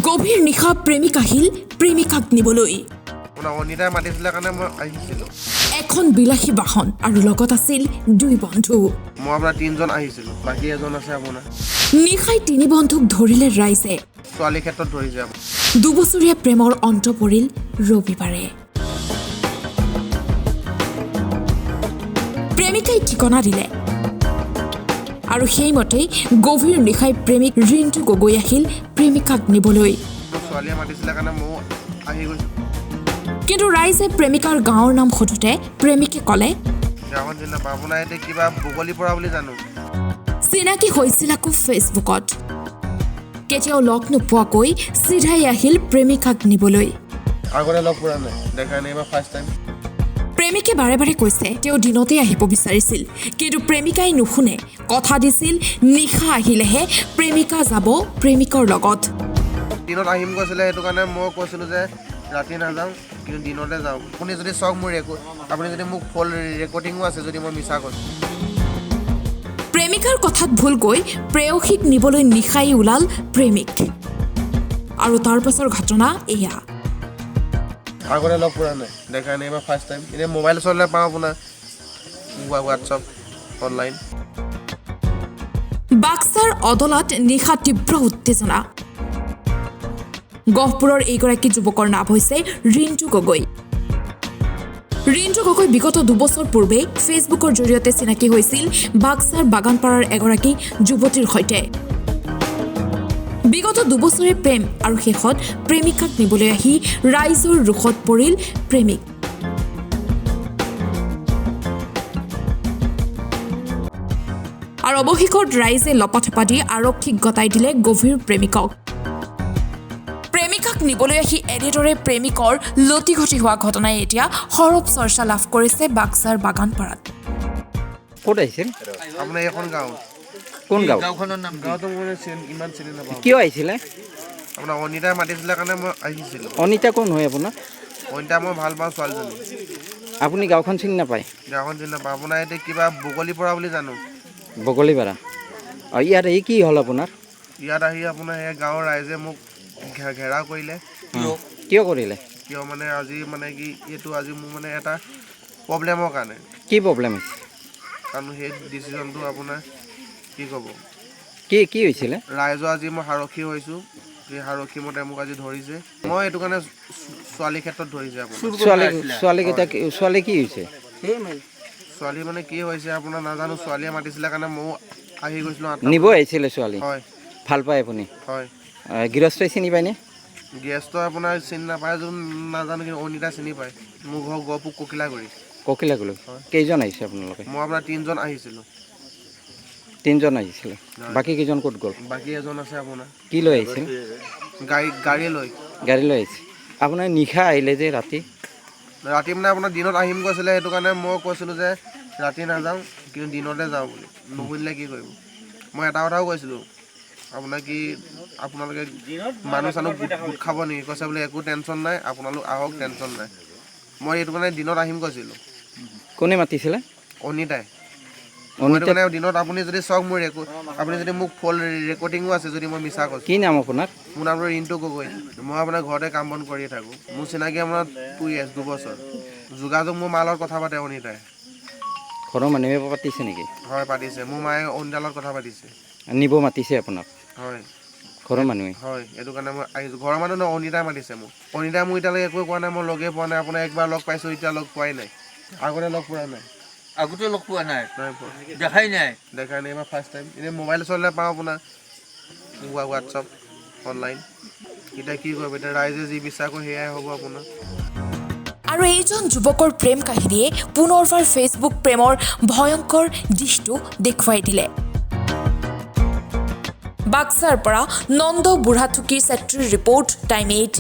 গভীৰ নিশা প্ৰেমিক আহিল প্ৰেমিকাক নিবলৈ। অনিতাই মাতিছিলে কাৰণে মই আহিছিলোঁ। এখন বিলাসী বাহন আৰু লগত আছিল দুই বন্ধু। মই আপোনাৰ 3জন আহিছিলোঁ, বাকী এজন আছে আপোনাৰ। নিশাই তিনি বন্ধুক ধৰিলে ৰাইজে। ছোৱালীৰ ক্ষেত্ৰত ধৰিছে আপুনি। দুবছৰীয়া প্ৰেমৰ অন্ত পৰিল ৰবিবাৰে। প্ৰেমিকাই ঠিকনা দিলে আৰু সেইমতেই গভীৰ নিশাই প্ৰেমিক ৰিণ্টু গগৈ আহিল প্ৰেমিকাক নিবলৈ। ছোৱালীয়ে মাতিছিলে কাৰণে ময়ো আহি গৈছোঁ। কিন্তু ৰাইজে প্ৰেমিকাৰ গাঁৱৰ নাম সোধোতে প্ৰেমিকে ক'লে, গাঁৱত চিনি নাপাওঁ, আপোনাৰ এতিয়া কিবা বগলী পৰা বুলি জানো। চিনাকি হৈছিল আকৌ ফেচবুকত। কেতিয়াও লগ নোপোৱাকৈ চিধাই আহিল প্ৰেমিকাক নিবলৈ। আগতে লগ পোৱা নাই, দেখা নাই, এইবাৰ ফাৰ্ষ্ট টাইম। প্ৰেমিকে বাৰে বাৰে কৈছে তেওঁ দিনতেই আহিব বিচাৰিছিল, কিন্তু প্ৰেমিকাই নুশুনে। কথা দিছিল নিশা আহিলেহে প্ৰেমিকা যাব প্ৰেমিকৰ লগত। দিনত আহিম কৈছিলে, সেইটো কাৰণে মই কৈছিলোঁ যে ৰাতি নাযাওঁ, কিন্তু দিনতে যাওঁ। আপুনি যদি চাওক মোৰ আপুনি যদি মোক ফল ৰেকৰ্ডিঙো আছে যদি মই মিছা কৈছোঁ। প্ৰেমিকাৰ কথাত ভুল গৈ প্ৰেয়সীক নিবলৈ নিশাই ওলাল প্ৰেমিক। আৰু তাৰ পাছৰ ঘটনা এয়া। আগতে লগ পোৱা নাই, দেখা নাই, এইবাৰ ফাৰ্ষ্ট টাইম। এনেই মোবাইল চলালে পাওঁ আপোনাৰ হোৱাটছআপ অনলাইন। বাক্সাৰ অদলত নিশা তীব্ৰ উত্তেজনা। গহপুৰৰ এইগৰাকী যুৱকৰ নাম হৈছে ৰিণ্টু গগৈ। ৰিণ্টু গগৈ বিগত 2 বছৰ পূৰ্বে ফেচবুকৰ জৰিয়তে চিনাকি হৈছিল বাক্সাৰ বাগানপাৰাৰ এগৰাকী যুৱতীৰ সৈতে। বিগত 2 বছৰে প্ৰেম আৰু শেষত প্ৰেমিকাক নিবলৈ আহি ৰাইজৰ ৰোষত পৰিল প্ৰেমিক। আৰু অৱশেষত ৰাইজে লপাথপা দি আৰক্ষীক গতাই দিলে গভীৰ প্ৰেমিকক। প্ৰেমিকাক নিবলৈ আহি এনেদৰে প্ৰেমিকৰ লতিঘটি হোৱা ঘটনাই এতিয়া সৰব চৰ্চা লাভ কৰিছে বাক্সাৰ বাগানপাৰাত। ক'ত আহিছিল? আপোনাৰ এইখন গাঁও। কোন গাঁও? গাঁওখনৰ নাম গাঁওটো মই ইমান চিনি নাপাওঁ। কিয় আহিছিলে? আপোনাৰ অনিতাই মাতিছিলে কাৰণে মই আহিছিলোঁ। অনিতা কোন হয় আপোনাৰ? অনিতা মই ভাল পাওঁ ছোৱালীজনী। আপুনি গাঁওখন চিনি নাপায়? গাঁওখন চিনি নাপাওঁ, আপোনাৰ এতিয়া কিবা বগলী পৰা বুলি জানো। বগলীপাৰা। ইয়াত এই কি হ'ল আপোনাৰ? ইয়াত আহি আপোনাৰ সেই গাঁৱৰ ৰাইজে মোক ঘেৰাও কৰিলে। কিয় কৰিলে? কিয় মানে আজি মানে কি এইটো আজি মোৰ মানে এটা প্ৰব্লেমৰ কাৰণে। কি প্ৰব্লেম হৈছে? কাৰণ সেই ডিচিশ্যনটো আপোনাৰ কি ক'ব, কি হৈছিলে? ৰাইজৰ আজি মই সাৰথি হৈছোঁ, সেই সাৰথি মতে মোক আজি ধৰিছে। মই এইটো কাৰণে ছোৱালীৰ ক্ষেত্ৰত ধৰিছে আপোনাৰ। ছোৱালী কি হৈছে? ছোৱালী মানে কি হৈছে আপোনাৰ নাজানো, ছোৱালীয়ে মাতিছিলে কাৰণে ময়ো আহি গৈছিলোঁ। নিব আহিছিলে ছোৱালী? হয়। ভাল পায় আপুনি? হয়। গৃহস্থই চিনি পায়নে? গেছটো আপোনাৰ চিনি নাপায় যদি নাজানো, কিন্তু অনিতা চিনি পায়। মোৰ ঘৰ গহপুৰ ককিলাগুৰি। ককিলাগুৰি। কেইজন আহিছে আপোনালোকে? মই আপোনাৰ 3জন আহিছিলোঁ। 3জন আহিছিলে? বাকী কেইজন ক'ত গ'ল? বাকী এজন আছে আপোনাৰ। কি লৈ আহিছিল? গাড়ী লৈ আহিছে। আপোনাৰ নিশা আহিলে যে ৰাতি মানে আপোনাৰ দিনত আহিম কৈছিলে, সেইটো কাৰণে মই কৈছিলোঁ যে ৰাতি নাযাওঁ, কিন্তু দিনতে যাওঁ বুলি। নুশুনিলে কি কৰিব। মই এটা কথাও কৈছিলোঁ, আপোনাৰ কি আপোনালোকে মানুহ চানুহ গোট খাব নেকি? কৈছে বোলে একো টেনশ্যন নাই, আপোনালোক আহক, টেনশ্যন নাই। মই এইটো কাৰণে দিনত আহিম কৈছিলোঁ। কোনে মাতিছিলে? অনিতাই। সেইটো কাৰণে দিনত আপুনি যদি চাওক মোৰ আপুনি যদি মোক ফল ৰেকৰ্ডিঙো আছে যদি মই মিছা কৈছোঁ। কি নাম আপোনাৰ? মোৰ নামটো ৰিণ্টু গগৈ। মই আপোনাৰ ঘৰতে কাম বন কৰিয়ে থাকোঁ। মোৰ চিনাকি আপোনাৰ 2 years 2 বছৰ। যোগাযোগ মোৰ মাৰ লগত কথা পাতে অনিতাই। ঘৰৰ মানুহে পাতিছে নেকি? হয় পাতিছে, মোৰ মায়ে অনিতাৰ লগত কথা পাতিছে। নিব মাতিছে আপোনাক? হয়। ঘৰৰ মানুহে? হয়, এইটো কাৰণে মই আহিছোঁ। ঘৰৰ মানুহ নহয়, অনিতাই মাতিছে মোক। অনিতাই মোৰ এতিয়ালৈকে একোৱে কোৱা নাই, মই লগেই পোৱা নাই। আপোনাৰ একবাৰ লগ পাইছোঁ, এতিয়া লগ পোৱাই নাই। আগতে লগ পোৱা নাই। আগতে লগ পোৱা নাই? নাই পোৱা। দেখাই নাই? দেখা নাই, এইবাৰ ফাৰ্ষ্ট টাইম। এনেই মোবাইল চলালে পাওঁ আপোনাৰ হোৱাটছআপ অনলাইন। এতিয়া কি কৰিব, এতিয়া ৰাইজে যি বিশ্বাস কৰে সেয়াই হ'ব আপোনাৰ। আৰু এইজন যুৱকৰ প্ৰেম কাহিনীয়ে পুনৰবাৰ ফেচবুক প্ৰেমৰ ভয়ংকৰ দিশটো দেখুৱাই দিলে। বাক্সাৰ পৰা নন্দ বুঢ়াথুকিৰ ছেত্ৰীৰ ৰিপৰ্ট, টাইম 8।